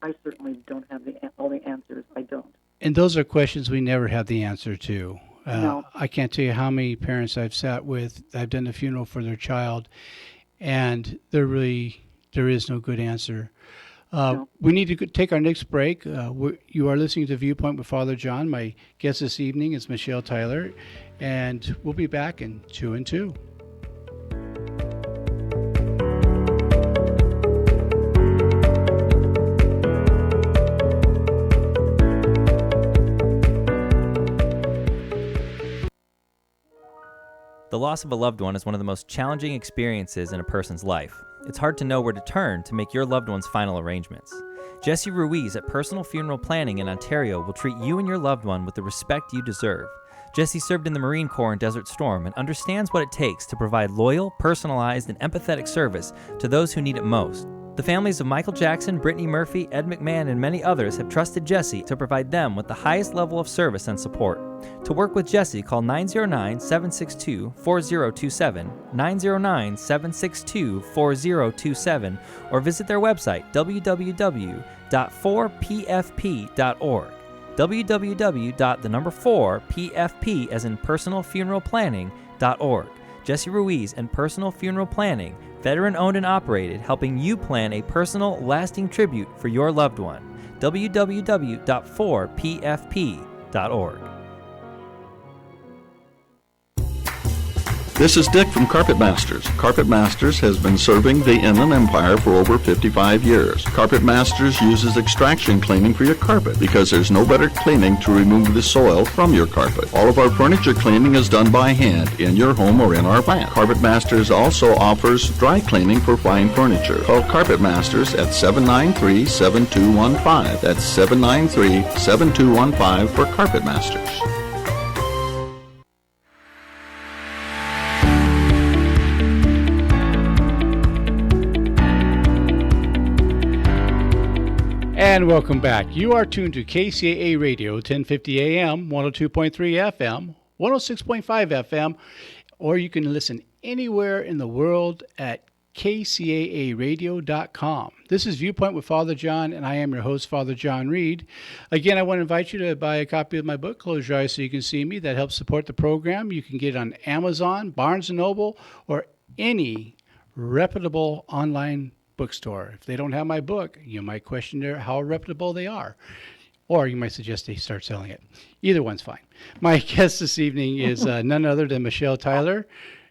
Speaker 8: I certainly don't have all the answers. I don't.
Speaker 7: And those are questions we never have the answer to.
Speaker 8: No.
Speaker 7: I can't tell you how many parents I've sat with. I've done the funeral for their child, and there is no good answer.
Speaker 8: No.
Speaker 7: We need to take our next break. You are listening to Viewpoint with Father John. My guest this evening is Michelle Tyler, and we'll be back in 2 and 2.
Speaker 9: The loss of a loved one is one of the most challenging experiences in a person's life. It's hard to know where to turn to make your loved one's final arrangements. Jesse Ruiz at Personal Funeral Planning in Ontario will treat you and your loved one with the respect you deserve. Jesse served in the Marine Corps in Desert Storm and understands what it takes to provide loyal, personalized, and empathetic service to those who need it most. The families of Michael Jackson, Brittany Murphy, Ed McMahon, and many others have trusted Jesse to provide them with the highest level of service and support. To work with Jesse, call 909-762-4027, 909-762-4027, or visit their website, www.4pfp.org. www.4pfp as in personal funeral planning.org. Jesse Ruiz and Personal Funeral Planning, veteran-owned and operated, helping you plan a personal, lasting tribute for your loved one. www.4pfp.org.
Speaker 11: This is Dick from Carpet Masters. Carpet Masters has been serving the Inland Empire for over 55 years. Carpet Masters uses extraction cleaning for your carpet because there's no better cleaning to remove the soil from your carpet. All of our furniture cleaning is done by hand in your home or in our plant. Carpet Masters also offers dry cleaning for fine furniture. Call Carpet Masters at 793-7215. That's 793-7215 for Carpet Masters.
Speaker 7: And welcome back. You are tuned to KCAA Radio, 1050 AM, 102.3 FM, 106.5 FM, or you can listen anywhere in the world at kcaaradio.com. This is Viewpoint with Father John, and I am your host, Father John Reid. Again, I want to invite you to buy a copy of my book, Close Your Eyes So You Can See Me. That helps support the program. You can get it on Amazon, Barnes & Noble, or any reputable online bookstore. If they don't have my book, you might question how reputable they are, or you might suggest they start selling it. Either one's fine. My guest this evening is none other than Michelle Tyler,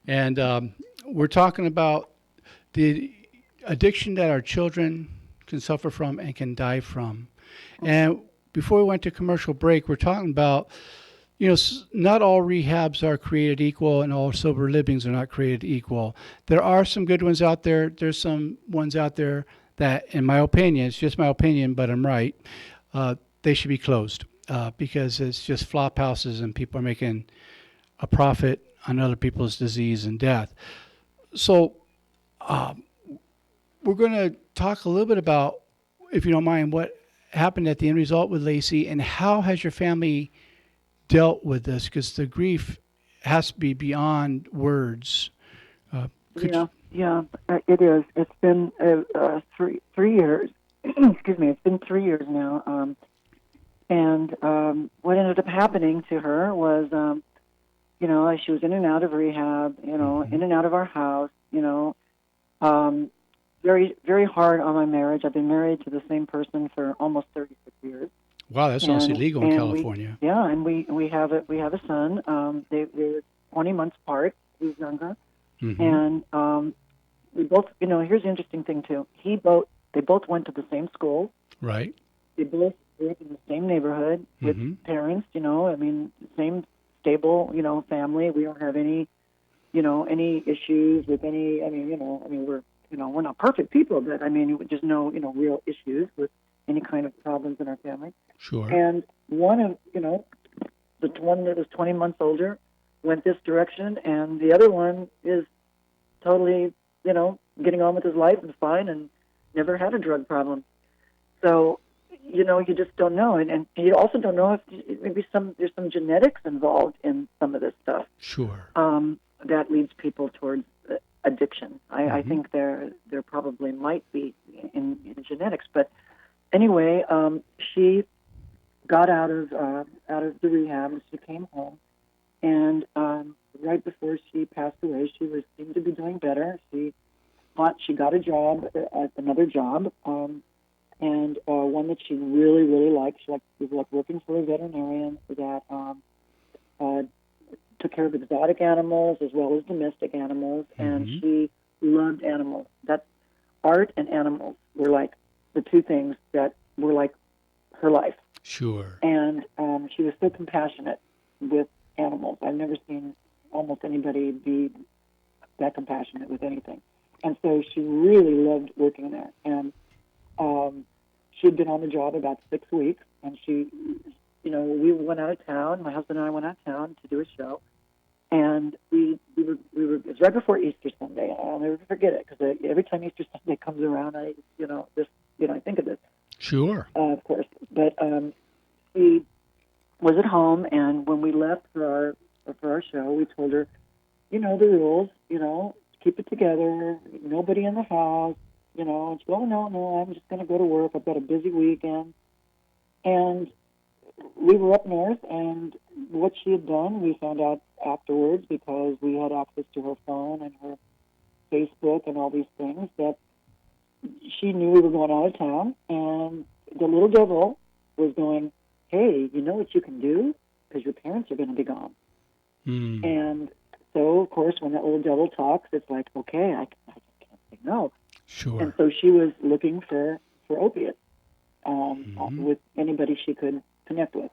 Speaker 7: and we're talking about the addiction that our children can suffer from and can die from. And before we went to commercial break, we're talking about, not all rehabs are created equal and all sober livings are not created equal. There are some good ones out there. There's some ones out there that, in my opinion, it's just my opinion, but I'm right, they should be closed because it's just flop houses and people are making a profit on other people's disease and death. So we're going to talk a little bit about, if you don't mind, what happened at the end result with Lacey and how has your family dealt with this, because the grief has to be beyond words.
Speaker 8: Yeah, it is. It's been 3 years. Excuse me. It's been 3 years now. And what ended up happening to her was, she was in and out of rehab, in and out of our house, very, very hard on my marriage. I've been married to the same person for almost 36 years.
Speaker 7: Wow, that's almost illegal in California.
Speaker 8: We have a son. They're 20 months apart. He's younger, and we both. Here's the interesting thing too. They both went to the same school.
Speaker 7: Right.
Speaker 8: They both grew up in the same neighborhood with parents. Same stable. Family. We don't have any issues with any. We're not perfect people, but just no real issues with any kind of problems in our family.
Speaker 7: Sure.
Speaker 8: And one of, the one that was 20 months older went this direction, and the other one is totally, getting on with his life and fine and never had a drug problem. So, you just don't know. And you also don't know if maybe there's some genetics involved in some of this stuff.
Speaker 7: Sure.
Speaker 8: That leads people towards addiction. I think there probably might be in genetics, but anyway, she got out of the rehab and she came home, and right before she passed away, she seemed to be doing better. She thought she got a job, another job, and one that she really, really liked. She was working for a veterinarian that took care of exotic animals as well as domestic animals, and she loved animals. That art and animals were like the two things that were like her life.
Speaker 7: Sure.
Speaker 8: And she was so compassionate with animals. I've never seen almost anybody be that compassionate with anything. And so she really loved working there. And she'd been on the job about 6 weeks, and we went out of town. My husband and I went out of town to do a show. And we were it was right before Easter Sunday. I'll never forget it, because every time Easter Sunday comes around, I think of this.
Speaker 7: Sure.
Speaker 8: Of course. But she was at home, and when we left for our show, we told her, the rules, keep it together, nobody in the house, and she goes, oh, no, I'm just going to go to work. I've got a busy weekend. And we were up north, and what she had done, we found out afterwards, because we had access to her phone and her Facebook and all these things, that she knew we were going out of town, and the little devil was going, hey, you know what you can do? Because your parents are going to be gone. And so, of course, when that little devil talks, it's like, okay, I can't say no.
Speaker 7: Sure.
Speaker 8: And so she was looking for opiates with anybody she could connect with.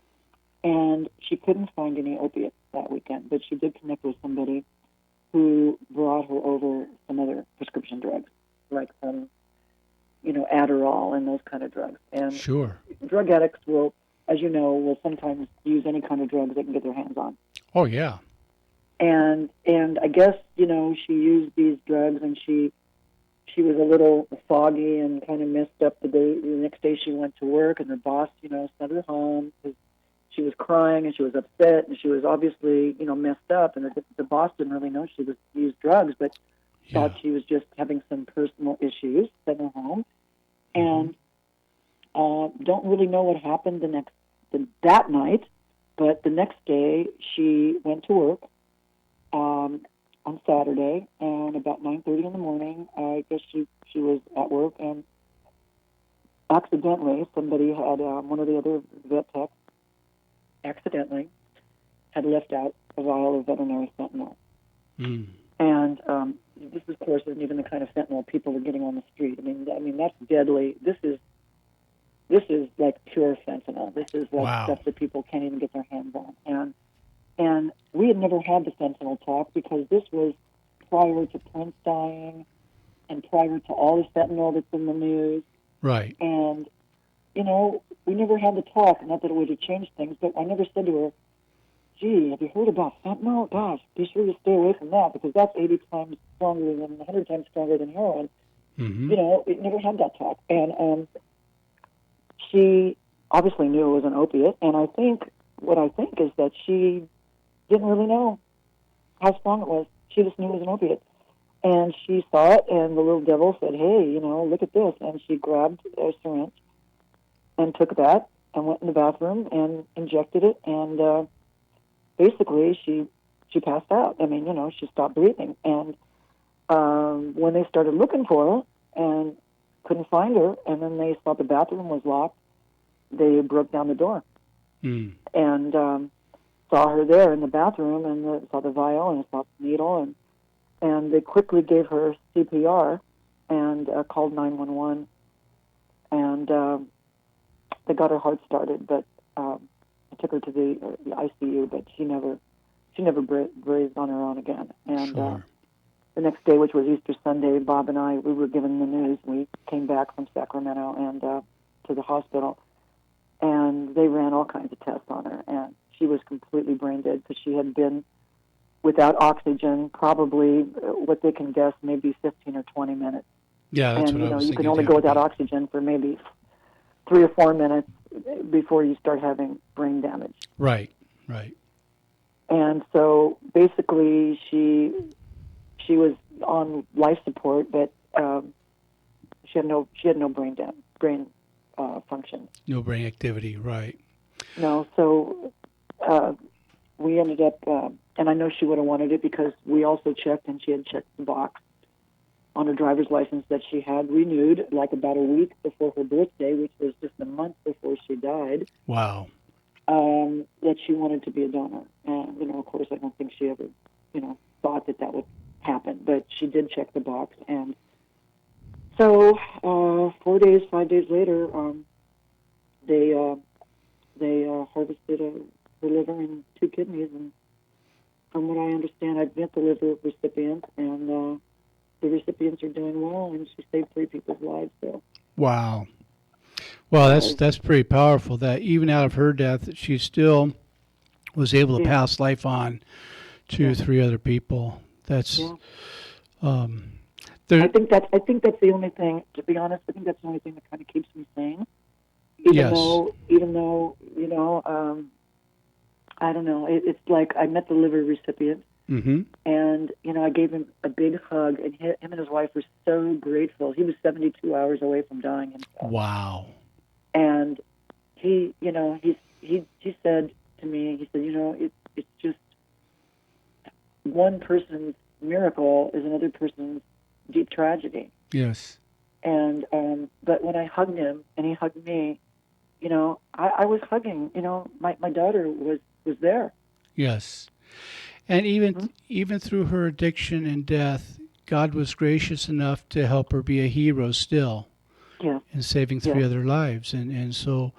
Speaker 8: And she couldn't find any opiates that weekend, but she did connect with somebody who brought her over some other prescription drugs, like some, Adderall and those kind of drugs. And
Speaker 7: sure.
Speaker 8: Drug addicts will, as you know, will sometimes use any kind of drugs they can get their hands on.
Speaker 7: Oh, yeah.
Speaker 8: And I guess, she used these drugs, and she she was a little foggy and kind of messed up the day. The next day she went to work, and her boss, sent her home because she was crying and she was upset, and she was obviously, messed up. And the boss didn't really know she was used drugs, but thought she was just having some personal issues. Sent her home, and don't really know what happened that night. But the next day she went to work on Saturday, and about 9:30 in the morning, I guess she was at work, and accidentally somebody had one of the other vet techs accidentally had left out a vial of veterinary fentanyl. And this, of course, isn't even the kind of fentanyl people are getting on the street. I mean that's deadly. This is like pure fentanyl. This is like stuff that people can't even get their hands on. And we had never had the fentanyl talk because this was prior to Prince dying and prior to all the fentanyl that's in the news.
Speaker 7: Right.
Speaker 8: And, we never had the talk. Not that it would have changed things, but I never said to her, gee, have you heard about fentanyl? Gosh, be sure to stay away from that because that's 80 times stronger than 100 times stronger than heroin. It never had that talk. And she obviously knew it was an opiate. And what I think is that she didn't really know how strong it was. She just knew it was an opiate. And she saw it, and the little devil said, hey, look at this. And she grabbed a syringe and took that and went in the bathroom and injected it. And basically, she passed out. I mean, she stopped breathing. And when they started looking for her and couldn't find her, and then they saw the bathroom was locked, they broke down the door. And saw her there in the bathroom, and saw the vial and saw the needle, and they quickly gave her CPR and called 911, and they got her heart started, but I took her to the ICU, but she never breathed on her own again. And the next day, which was Easter Sunday, Bob and I, we were given the news. We came back from Sacramento and to the hospital, and they ran all kinds of tests on her, and she was completely brain dead because she had been without oxygen probably what they can guess maybe 15 or 20 minutes.
Speaker 7: Yeah, that's what I was thinking.
Speaker 8: You can only go without oxygen for maybe 3 or 4 minutes before you start having brain damage.
Speaker 7: Right.
Speaker 8: And so basically she was on life support, but she had no brain function.
Speaker 7: No brain activity, right.
Speaker 8: No, so we ended up, and I know she would have wanted it because we also checked, and she had checked the box on her driver's license that she had renewed like about a week before her birthday, which was just a month before she died.
Speaker 7: Wow.
Speaker 8: That she wanted to be a donor. And, of course, I don't think she ever, thought that would happen, but she did check the box. And so 5 days later, they harvested her liver and 2 kidneys, and from what I understand, I've met the liver recipient, and the recipients are doing well, and she saved 3 people's lives. So.
Speaker 7: Wow. Well, that's pretty powerful. That even out of her death, she still was able to pass life on to 3 other people. That's. I
Speaker 8: think that's the only thing. To be honest, I think that's the only thing that kind of keeps me sane. Even though I don't know. It's like I met the liver recipient, and I gave him a big hug, and him and his wife were so grateful. He was 72 hours away from dying himself.
Speaker 7: Wow.
Speaker 8: And he said to me, he said, it's just one person's miracle is another person's deep tragedy.
Speaker 7: Yes.
Speaker 8: And but when I hugged him and he hugged me, I was hugging. My daughter was there.
Speaker 7: Yes. And even through her addiction and death, God was gracious enough to help her be a hero still.
Speaker 8: Yeah.
Speaker 7: In saving 3 other lives. And so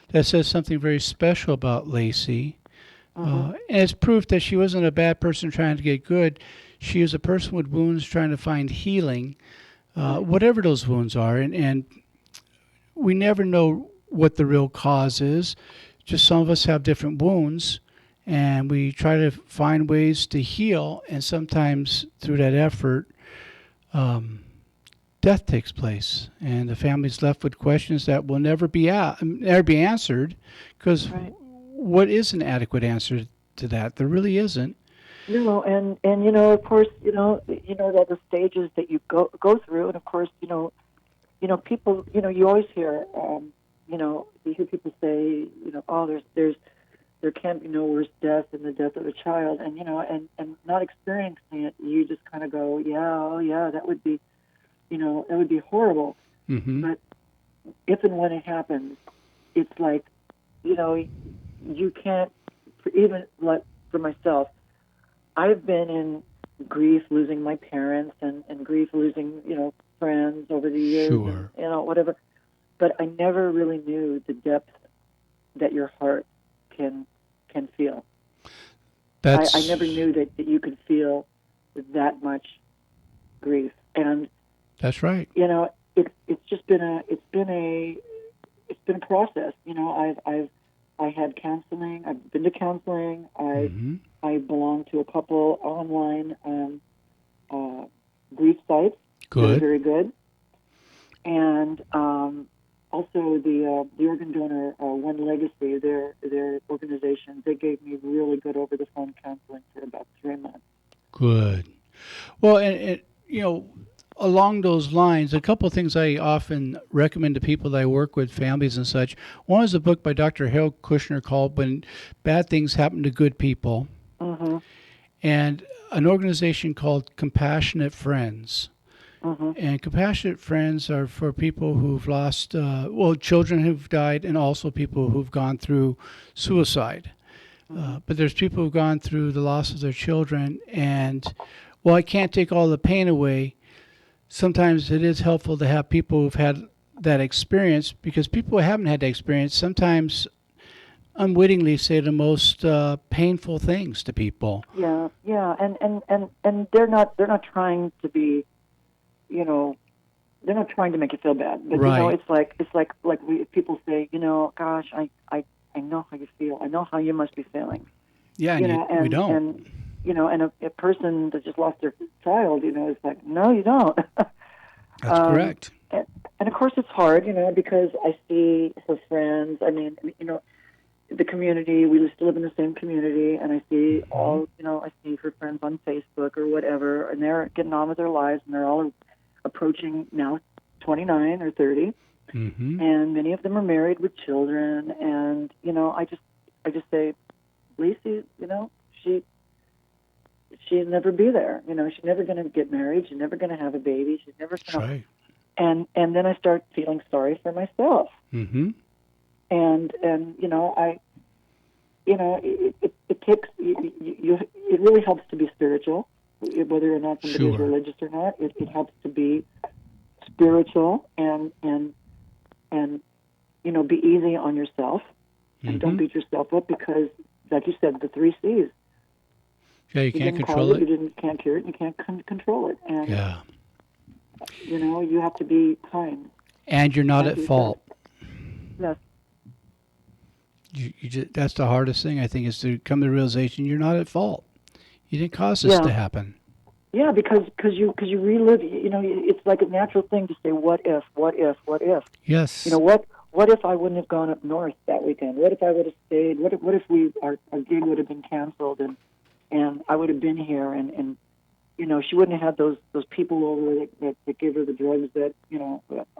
Speaker 7: that says something very special about Lacey. And it's proof that she wasn't a bad person trying to get good. She is a person with wounds trying to find healing, whatever those wounds are. And we never know what the real cause is. Just some of us have different wounds, and we try to find ways to heal. And sometimes through that effort, death takes place, and the family's left with questions that will never be answered, because what is an adequate answer to that? There really isn't.
Speaker 8: No, and of course, that the stages that you go through, and of course, people, you always hear, you hear people say, oh, there can be no worse death than the death of a child, and and not experiencing it, you just kind of go, yeah, that would be, that would be horrible.
Speaker 7: Mm-hmm.
Speaker 8: But if and when it happens, it's like, you can't, even like for myself, I've been in grief losing my parents and grief losing, friends over the years,
Speaker 7: Sure.
Speaker 8: and, whatever. But I never really knew the depth that your heart can feel. I never knew that you could feel that much grief, and
Speaker 7: that's right.
Speaker 8: It's just been a process. I had counseling. I've been to counseling. I belong to a couple online grief sites.
Speaker 7: Good.
Speaker 8: That are very good. And also the organ donor One Legacy, their organization, they gave me really good over the phone counseling for about 3 months.
Speaker 7: Good. Well, and along those lines, a couple of things I often recommend to people that I work with, families and such. One is a book by Dr. Harold Kushner called "When Bad Things Happen to Good People," and an organization called Compassionate Friends. And Compassionate Friends are for people who've lost, children who've died, and also people who've gone through suicide. But there's people who've gone through the loss of their children, and while I can't take all the pain away, sometimes it is helpful to have people who've had that experience, because people who haven't had that experience sometimes unwittingly say the most painful things to people.
Speaker 8: Yeah, and they're not trying to be, they're not trying to make you feel bad. But
Speaker 7: right.
Speaker 8: It's like people say, gosh, I know how you feel. I know how you must be feeling.
Speaker 7: Yeah, and we don't.
Speaker 8: And a person that just lost their child, is like, no, you don't.
Speaker 7: That's correct.
Speaker 8: And of course it's hard, because I see her friends. I mean, the community, we used to live in the same community, and I see I see her friends on Facebook or whatever, and they're getting on with their lives, and they're all approaching now 29 or 30, and many of them are married with children, and, I just say, Lacey, she'd never be there. She's never going to get married. She's never going to have a baby. She's never going to.
Speaker 7: Right.
Speaker 8: And then I start feeling sorry for myself.
Speaker 7: Mm-hmm.
Speaker 8: And it takes it really helps to be spiritual, whether or not somebody is religious or not. It helps to be spiritual and be easy on yourself, and don't beat yourself up, because, like you said, the 3 C's.
Speaker 7: Yeah, you can't control it.
Speaker 8: You can't cure it. You can't control it. And, you have to be kind.
Speaker 7: And you're not at fault.
Speaker 8: Yes.
Speaker 7: You just, that's the hardest thing, I think, is to come to the realization you're not at fault. You didn't cause this to happen.
Speaker 8: Yeah, because you relive. It's like a natural thing to say, what if?
Speaker 7: Yes.
Speaker 8: What if I wouldn't have gone up north that weekend? What if I would have stayed? What if our gig would have been canceled, and I would have been here, and she wouldn't have had those people over that gave her the drugs that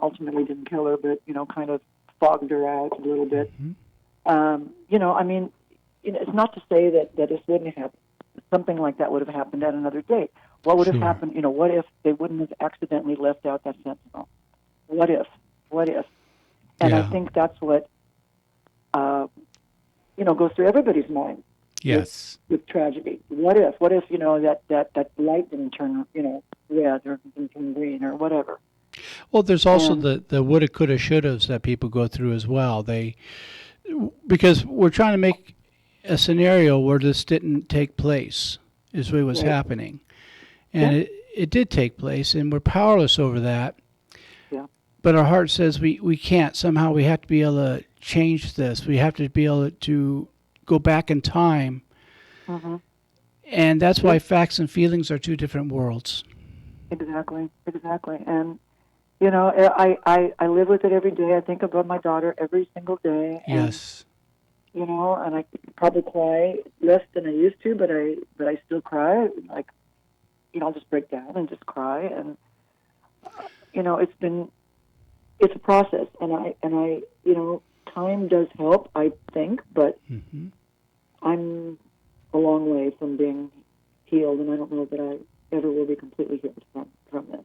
Speaker 8: ultimately didn't kill her, but kind of fogged her out a little bit. It's not to say that this wouldn't have happened. Something like that would have happened at another date. What would have happened? What if they wouldn't have accidentally left out that fentanyl? What if? And I think that's what goes through everybody's mind.
Speaker 7: Yes.
Speaker 8: With tragedy. What if that light didn't turn red or didn't turn green or whatever.
Speaker 7: Well, there's also the woulda, coulda, shouldas that people go through as well. Because we're trying to make a scenario where this didn't take place, is what was happening. And it did take place, and we're powerless over that.
Speaker 8: Yeah.
Speaker 7: But our heart says we can't. Somehow we have to be able to change this. We have to be able to go back in time.
Speaker 8: Mm-hmm.
Speaker 7: And that's why facts and feelings are two different worlds.
Speaker 8: Exactly. You know, I live with it every day. I think about my daughter every single day. And,
Speaker 7: Yes.
Speaker 8: you know, and I probably cry less than I used to, but I still cry. Like, you know, I'll just break down and just cry. And, you know, it's a process. And I, you know, time does help, I think, but I'm a long way from being healed, and I don't know that I ever will be completely healed from this.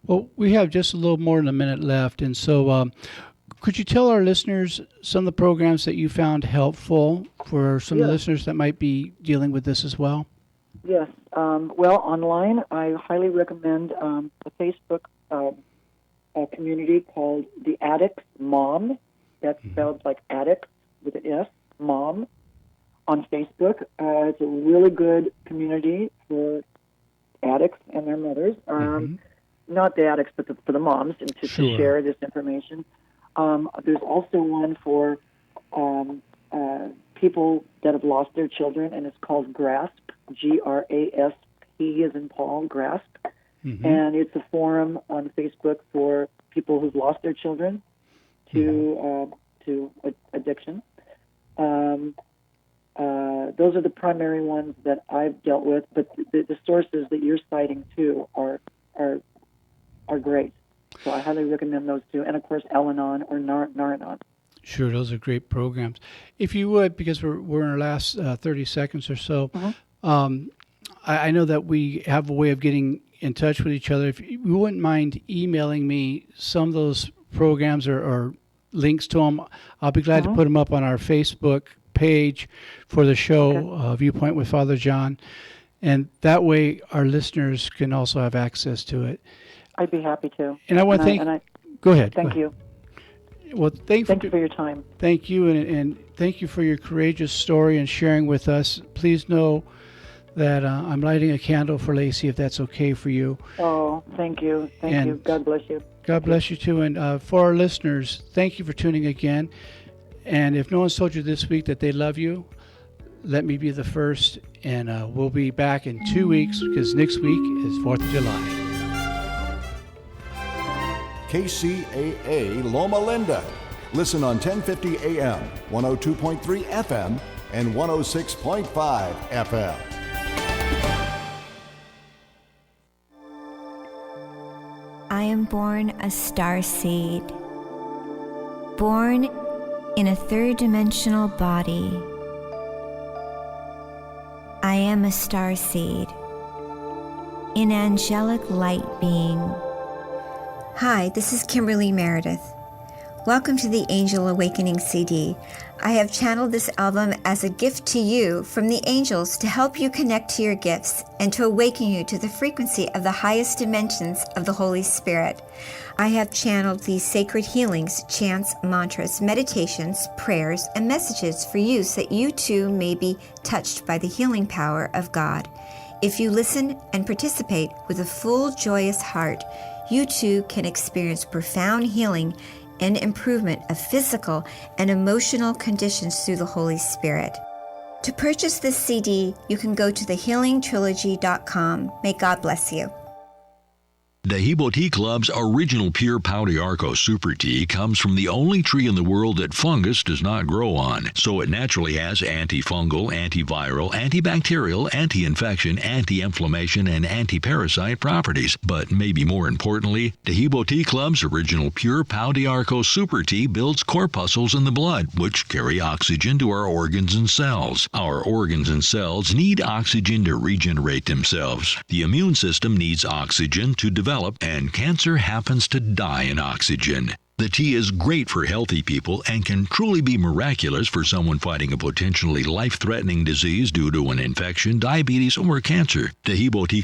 Speaker 7: Well, we have just a little more than a minute left, and so could you tell our listeners some of the programs that you found helpful for some of the listeners that might be dealing with this as well?
Speaker 8: Yes. Well, online, I highly recommend a Facebook community called The Addicts Mom. That's spelled like addicts with an S, Mom, on Facebook. It's a really good community for addicts and their mothers. Not the addicts, but for the moms, and to share this information. There's also one for people that have lost their children, and it's called GRASP, G-R-A-S-P as in Paul, GRASP. And it's a forum on Facebook for people who've lost their children to addiction. Those are the primary ones that I've dealt with, but the sources that you're citing too are great. So I highly recommend those two, and of course Al-Anon or Nar-Anon.
Speaker 7: Sure, those are great programs. If you would, because we're in our last 30 seconds or so, I know that we have a way of getting in touch with each other. If you wouldn't mind emailing me some of those programs or links to them, I'll be glad to put them up on our Facebook page for the show, Viewpoint with Father John. And that way our listeners can also have access to it.
Speaker 8: I'd be happy to.
Speaker 7: And I want to thank... Go ahead.
Speaker 8: Thank you.
Speaker 7: Well, thank
Speaker 8: you for your time.
Speaker 7: Thank you, and thank you for your courageous story and sharing with us. Please know that I'm lighting a candle for Lacey, if that's okay for you.
Speaker 8: Oh, thank you. Thank you. God bless you.
Speaker 7: God bless you, too. And for our listeners, thank you for tuning again. And if no one's told you this week that they love you, let me be the first. And we'll be back in 2 weeks, because next week is 4th of July.
Speaker 12: KCAA Loma Linda. Listen on 1050 AM, 102.3 FM, and 106.5 FM.
Speaker 13: I am born a star seed, born in a third-dimensional body. I am a star seed, an angelic light being.
Speaker 14: Hi, this is Kimberly Meredith. Welcome to the Angel Awakening CD. I have channeled this album as a gift to you from the angels to help you connect to your gifts and to awaken you to the frequency of the highest dimensions of the Holy Spirit. I have channeled these sacred healings, chants, mantras, meditations, prayers, and messages for you so that you too may be touched by the healing power of God. If you listen and participate with a full, joyous heart, you too can experience profound healing and improvement of physical and emotional conditions through the Holy Spirit. To purchase this CD, you can go to thehealingtrilogy.com. May God bless you.
Speaker 15: Dehibo Tea Club's original pure Pau d'Arco Super Tea comes from the only tree in the world that fungus does not grow on, so it naturally has antifungal, antiviral, antibacterial, anti-infection, anti-inflammation, and anti-parasite properties. But maybe more importantly, Dehibo Tea Club's original pure Pau d'Arco Super Tea builds corpuscles in the blood, which carry oxygen to our organs and cells. Our organs and cells need oxygen to regenerate themselves. The immune system needs oxygen to develop, and cancer happens to die in oxygen. The tea is great for healthy people and can truly be miraculous for someone fighting a potentially life-threatening disease due to an infection, diabetes, or cancer. Dehibo Tea